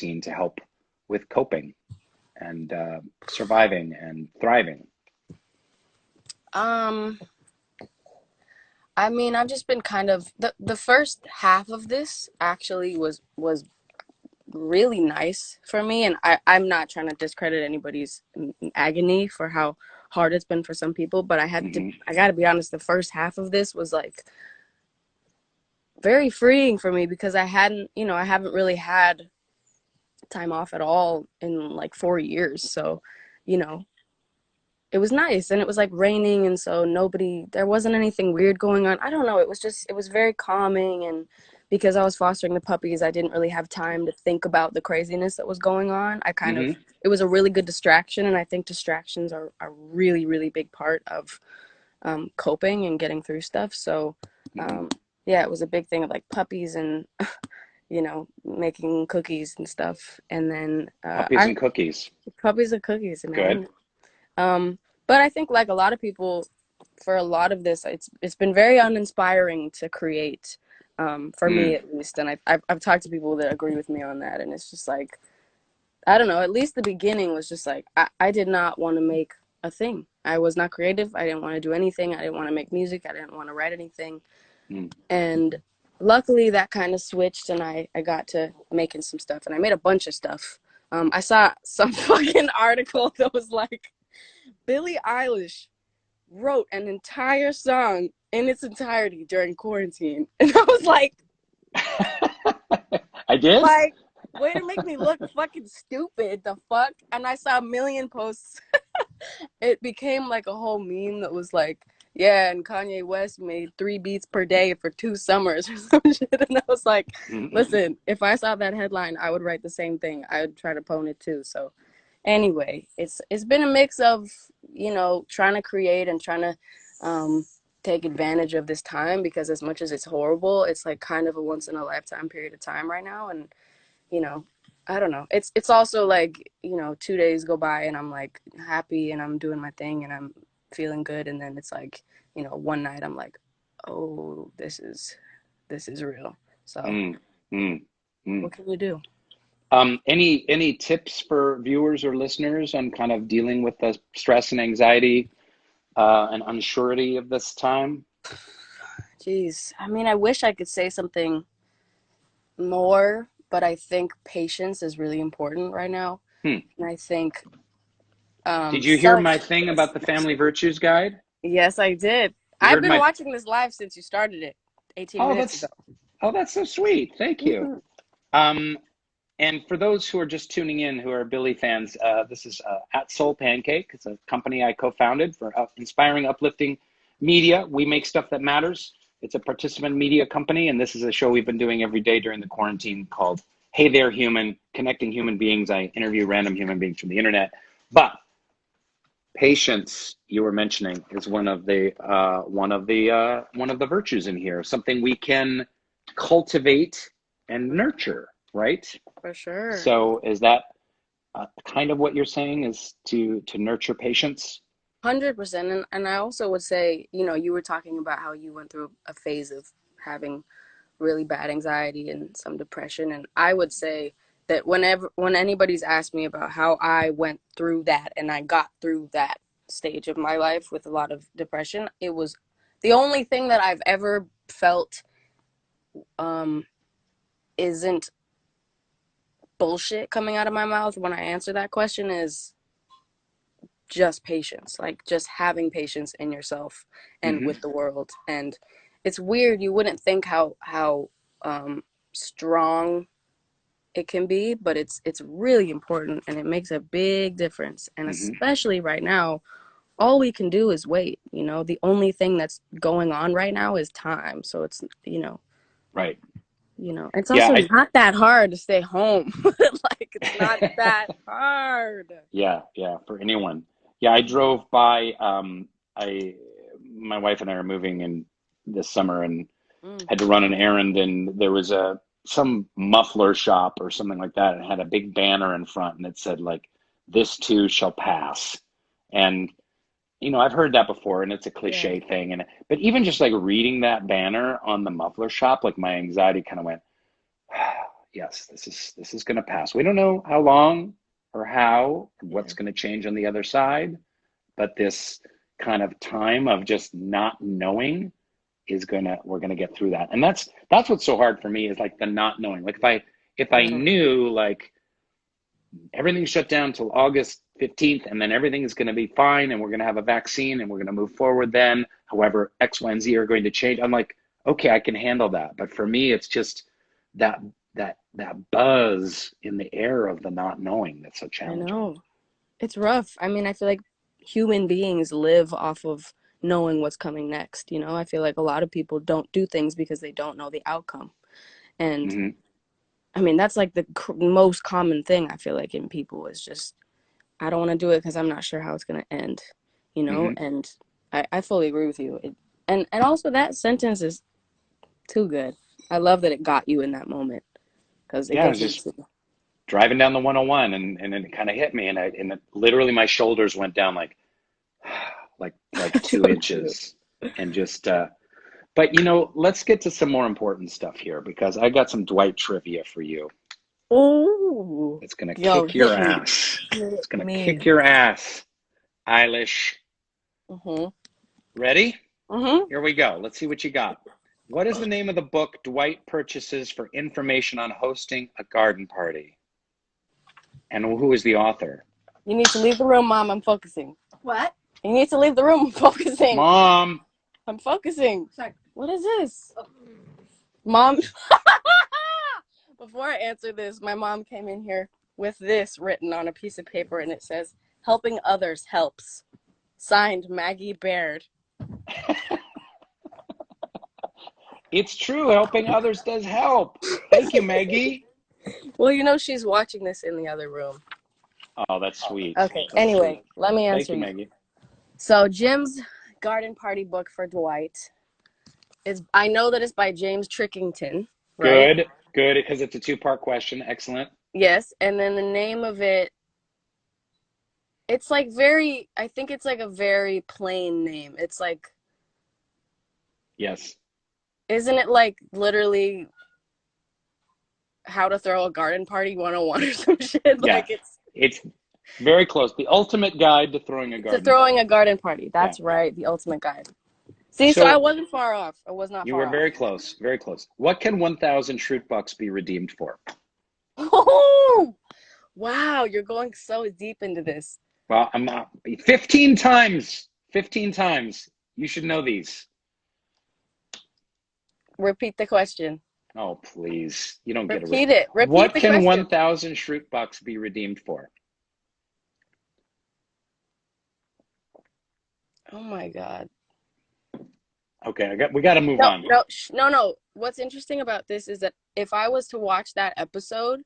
scene to help with coping and surviving and thriving? Um, I mean, I've just been kind of the first half of this actually was really nice for me, and I'm not trying to discredit anybody's agony for how hard it's been for some people, but Hmm. I got to be honest, the first half of this was like very freeing for me because I haven't really had time off at all in like 4 years. So, you know, it was nice and it was like raining. And so there wasn't anything weird going on. I don't know. It was very calming. And because I was fostering the puppies, I didn't really have time to think about the craziness that was going on. Hmm. It was a really good distraction. And I think distractions are a really, really big part of coping and getting through stuff. So, Hmm. um, yeah, it was a big thing of like puppies and making cookies and stuff. And then Puppies I and cookies. puppies and cookies, Good. man. But I think like a lot of people, for a lot of this, it's been very uninspiring to create, for me Mm. at least. And I've talked to people that agree with me on that, and it's just like I don't know. At least the beginning was just like I did not want to make a thing. I was not creative. I didn't want to do anything. I didn't want to make music. I didn't want to write anything. Mm. And luckily that kind of switched and I got to making some stuff and I made a bunch of stuff. I saw some fucking article that was like Billie Eilish wrote an entire song in its entirety during quarantine. And I was I did? like, way to make me look fucking stupid, the fuck? And I saw a million posts. It became like a whole meme that was like, yeah, and Kanye West made 3 beats per day for 2 summers or some shit. And I was like, Mm. listen, if I saw that headline, I would write the same thing. I would try to pwn it too. So anyway, it's been a mix of, trying to create and trying to take advantage of this time because as much as it's horrible, it's like kind of a once in a lifetime period of time right now. And you know, I don't know. It's also like, 2 days go by and I'm like happy and I'm doing my thing and I'm feeling good and then it's like, one night I'm like, oh, this is real. So Mm. Mm. Mm. what can you do? Any tips for viewers or listeners on kind of dealing with the stress and anxiety and unsurety of this time? Jeez. I mean, I wish I could say something more, but I think patience is really important right now. Hmm. And I think Did you hear self my thing about the Family Virtues Guide? Yes, I did. You I've heard been my, watching this live since you started it 18 oh, minutes ago. that's so sweet. Thank you. Mhm. Um, and for those who are just tuning in, who are Billy fans, this is at Soul Pancake. It's a company I co-founded for inspiring, uplifting media. We make stuff that matters. It's a participant media company, and this is a show we've been doing every day during the quarantine called Hey There Human, connecting human beings. I interview random human beings from the internet. But patience, you were mentioning, is one of the virtues in here. Something we can cultivate and nurture, right? For sure. So is that kind of what you're saying is to nurture patience? 100%. And I also would say, you were talking about how you went through a phase of having really bad anxiety and some depression. And I would say that when anybody's asked me about how I went through that and I got through that stage of my life with a lot of depression, it was the only thing that I've ever felt um, isn't bullshit coming out of my mouth when I answer that question is just patience, like just having patience in yourself and Hmm. with the world. And it's weird, you wouldn't think how strong it can be, but it's really important and it makes a big difference. And Hmm. especially right now, all we can do is wait. The only thing that's going on right now is time. So it's Right. it's Yeah. also not that hard to stay home. Like it's not that hard. Yeah. Yeah. For anyone. Yeah. I drove by. I My wife and I are moving in this summer, and Mm, had to run an errand, and there was a some muffler shop or something like that, and it had a big banner in front, and it said like, "This too shall pass." And I've heard that before, and it's a yeah. cliche thing, and but even just like reading that banner on the muffler shop, like my anxiety kind of went, yes, this is going to pass. We don't know how long or how, or what's going to change on the other side, but this kind of time of just not knowing we're gonna get through that. And that's what's so hard for me, is like the not knowing. Like if I knew, like, everything's shut down till August 15th, and then everything is going to be fine, and we're going to have a vaccine, and we're going to move forward then. However, X, Y, and Z are going to change. I'm like, okay, I can handle that. But for me, it's just that buzz in the air of the not knowing that's so challenging. I know. It's rough. I mean, I feel like human beings live off of knowing what's coming next. You know, I feel like a lot of people don't do things because they don't know the outcome. And Mm-hmm. I mean, that's like the most common thing I feel like in people is just, I don't want to do it because I'm not sure how it's going to end, you know? Mm-hmm. And I fully agree with you. And also that sentence is too good. I love that it got you in that moment, because it Yeah, I was gets me just too. driving down the 101, and it kind of hit me, and literally my shoulders went down like So two true. inches, and just but let's get to some more important stuff here, because I got some Dwight trivia for you. Oh, It's gonna yo, kick your hit me. ass. Hit It's gonna me. kick your ass, Eilish. Mm-hmm. Ready? Mm-hmm. Here we go. Let's see what you got. What is the name of the book Dwight purchases for information on hosting a garden party? And who is the author? You need to leave the room, Mom. I'm focusing. What? You need to leave the room. I'm focusing. Mom. I'm focusing. Sorry. What is this? Oh. Mom. Before I answer this, my mom came in here with this written on a piece of paper, and it says, "Helping others helps." Signed, Maggie Baird. It's true. Helping others does help. Thank you, Maggie. Well, you know she's watching this in the other room. Oh, that's sweet. Okay, That's anyway, sweet. let me Thank answer you, you. Maggie. So Jim's garden party book for Dwight is, I know that it's by James Trickington, right? Good, good, because it's a two-part question. Excellent. Yes, and then the name of it, it's like I think it's like a very plain name. It's like, Yes. isn't it like literally how to throw a garden party 101 or some shit? Yeah. Like It's very close. The ultimate guide to throwing a to garden throwing party. a garden party. Yeah. That's right, the ultimate guide. See, so I So wasn't far off. I was not you were far off. very close. Very close. What can 1,000 Shroot Bucks be redeemed for? Oh, wow, you're going so deep into this. Well, I'm not. 15 times. 15 times. You should know these. Repeat the question. Oh, please. You don't get a Repeat it. Repeat What the can question. 1,000 Shroot Bucks be redeemed for? Oh my God. Okay, we got to move on. No. What's interesting about this is that if I was to watch that episode,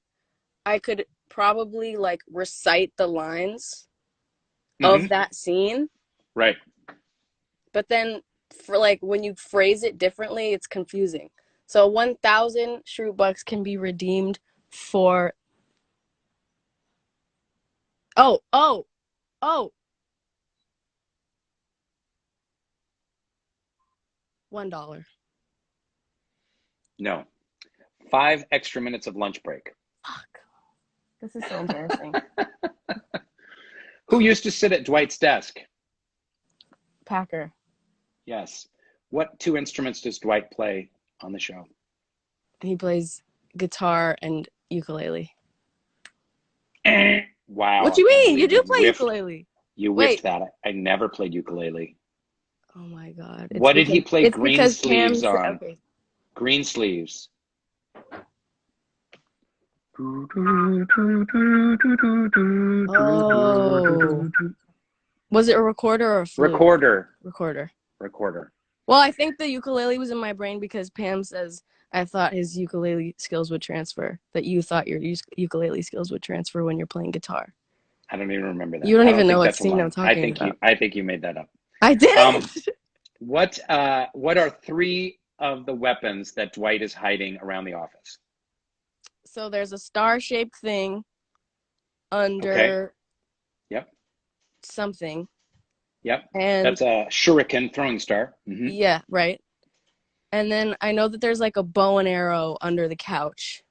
I could probably like recite the lines of that scene. Right. But then for like when you phrase it differently, it's confusing. So 1,000 Shroot Bucks can be redeemed for oh $1. No. 5 extra minutes of lunch break. Fuck. This is so embarrassing. Who used to sit at Dwight's desk? Packer. Yes. What 2 instruments does Dwight play on the show? He plays guitar and ukulele. Wow. What you mean? You do play ukulele. You whiffed that. I never played ukulele. Oh my God. What did he play green sleeves Pam's, on? okay. Green sleeves. Oh. Was it a recorder or a flute? Recorder. Well, I think the ukulele was in my brain because Pam says, I thought his ukulele skills would transfer, that you thought your ukulele skills would transfer when you're playing guitar. I don't even remember that. You don't even know what scene I'm talking about. I think you made that up. I did. What are 3 of the weapons that Dwight is hiding around the office? So there's a star-shaped thing under Okay. Yep. something. Yep. And that's a shuriken throwing star. Mm-hmm. Yeah, right. And then I know that there's like a bow and arrow under the couch.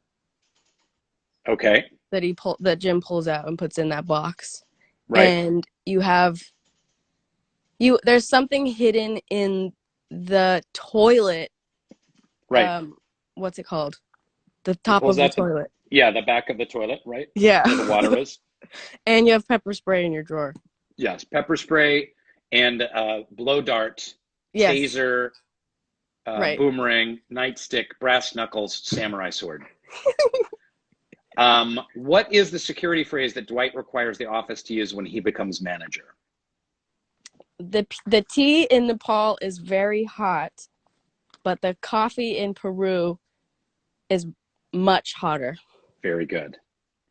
Okay. that Jim pulls out and puts in that box. Right. And there's something hidden in the toilet. Right. What's it called? The He top pulls of the out toilet. the back of the toilet, right? Yeah. Where the water is. And you have pepper spray in your drawer. Yes. Pepper spray and blow dart, Yes. taser, Right. boomerang, nightstick, brass knuckles, samurai sword. What is the security phrase that Dwight requires the office to use when he becomes manager? The tea in Nepal is very hot, but the coffee in Peru is much hotter. Very good.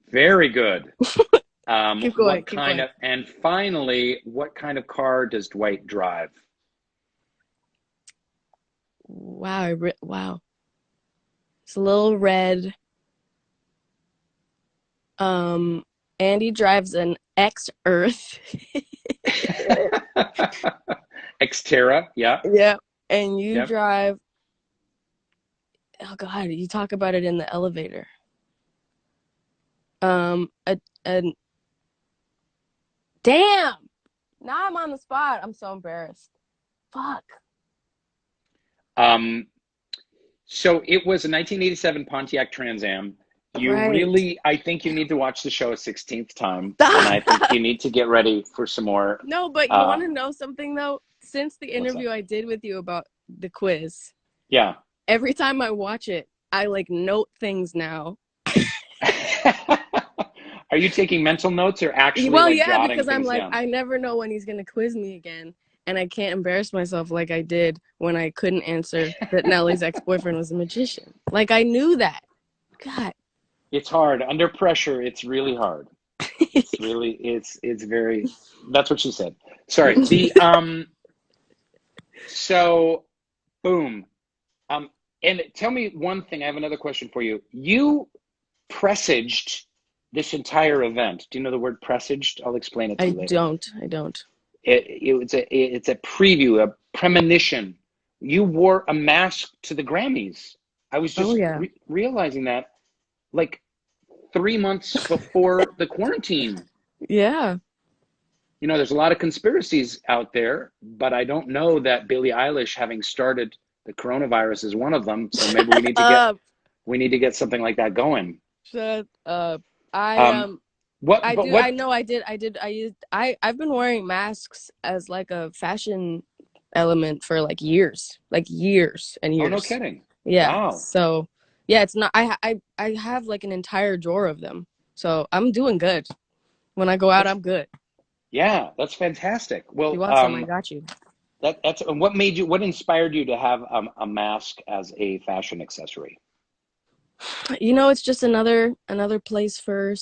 Very good. Keep going. What kind of, and finally, what kind of car does Dwight drive? Wow. Wow. It's a little red. Andy drives an X-Earth. Xterra, yeah. Yeah. And you Yep. drive, oh God, you talk about it in the elevator. A damn. Now I'm on the spot. I'm so embarrassed. Fuck. So it was a 1987 Pontiac Trans Am. You Right. really, I think you need to watch the show a 16th time, and I think you need to get ready for some more. No, but you want to know something though? Since the What's interview that? I did with you about the quiz, Yeah. every time I watch it, I like note things now. Are you taking mental notes or actually Well, like yeah, jotting because I'm things like, down? I never know when he's gonna quiz me again, and I can't embarrass myself like I did when I couldn't answer that Nellie's ex-boyfriend was a magician. Like I knew that. God. It's hard. Under pressure, it's really hard. It's really, it's very, that's what she said. Sorry. So boom. And tell me one thing. I have another question for you. You presaged this entire event. Do you know the word presaged? I'll explain it to I you later. don't. It's a preview, a premonition. You wore a mask to the Grammys. I was Oh just yeah. realizing that like 3 months before the quarantine. Yeah. You know, there's a lot of conspiracies out there, but I don't know that Billie Eilish having started the coronavirus is one of them. So maybe we need to get something like that going. Shut up. I Um, what? I But do. I what? know. I've been wearing masks as like a fashion element for like years and Oh, no years. kidding. Yeah. Wow. So yeah, it's not. I have like an entire drawer of them. So I'm doing good. When I go out, That's I'm good. Yeah, that's fantastic. If you Well, want some, I got you. that's what made you, what inspired you to have a mask as a fashion accessory? You know, it's just another place for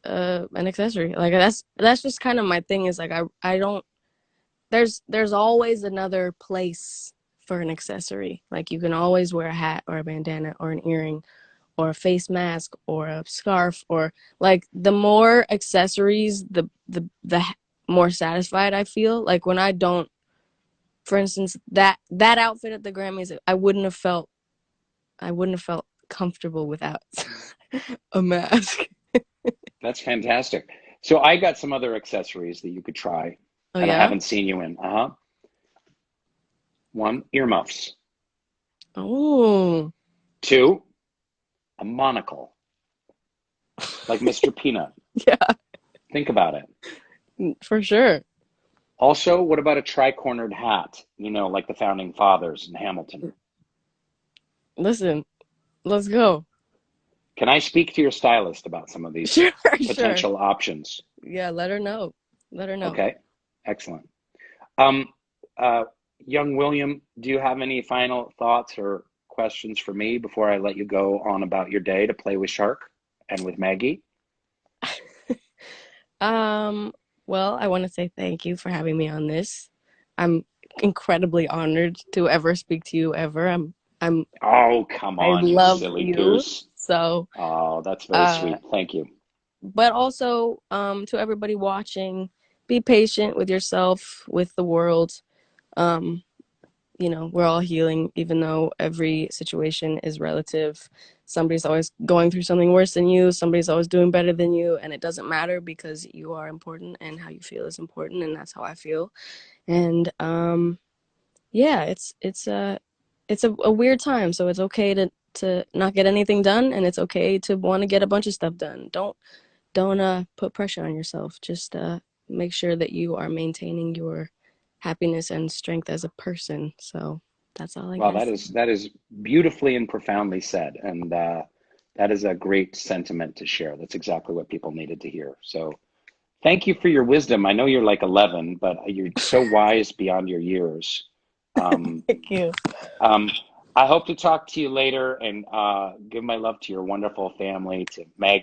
an accessory. Like that's just kind of my thing. Is like I don't. There's always another place for an accessory. Like you can always wear a hat or a bandana or an earring or a face mask or a scarf, or like the more accessories, the more satisfied I feel. Like when I don't, for instance, that outfit at the Grammys, I wouldn't have felt comfortable without a mask. That's fantastic. So I got some other accessories that you could try, Oh and I yeah? haven't seen you in. Uh-huh. One, earmuffs. Oh. Two, a monocle, like Mr. Peanut. Yeah, Think about it. for sure. Also, what about a tri-cornered hat? You know, like the founding fathers in Hamilton. Listen, let's go. Can I speak to your stylist about some of these Sure, sure. potential options? Yeah, let her know. Let her know. Okay, excellent. Um, uh, young William, do you have any final thoughts or questions for me before I let you go on about your day to play with Shark and with Maggie? Well, I want to say thank you for having me on this. I'm incredibly honored to ever speak to you ever. I'm Oh, come I on, you love silly you. goose. So, Oh, that's very uh, sweet. Thank you. but also, to everybody watching, be patient with yourself, with the world. Um, you know, we're all healing, even though every situation is relative. somebody's always going through something worse than you, somebody's always doing better than you, and it doesn't matter because you are important and how you feel is important, and that's how I feel. And yeah, it's a weird time, so it's okay to not get anything done, and it's okay to want to get a bunch of stuff done. Don't put pressure on yourself. Just make sure that you are maintaining your happiness and strength as a person. So that's all I Well, guess. that is beautifully and profoundly said, and that is a great sentiment to share. That's exactly what people needed to hear. So thank you for your wisdom. I know you're like 11, but you're so wise beyond your years. Um, Thank you. I hope to talk to you later, and give my love to your wonderful family, to Maggie.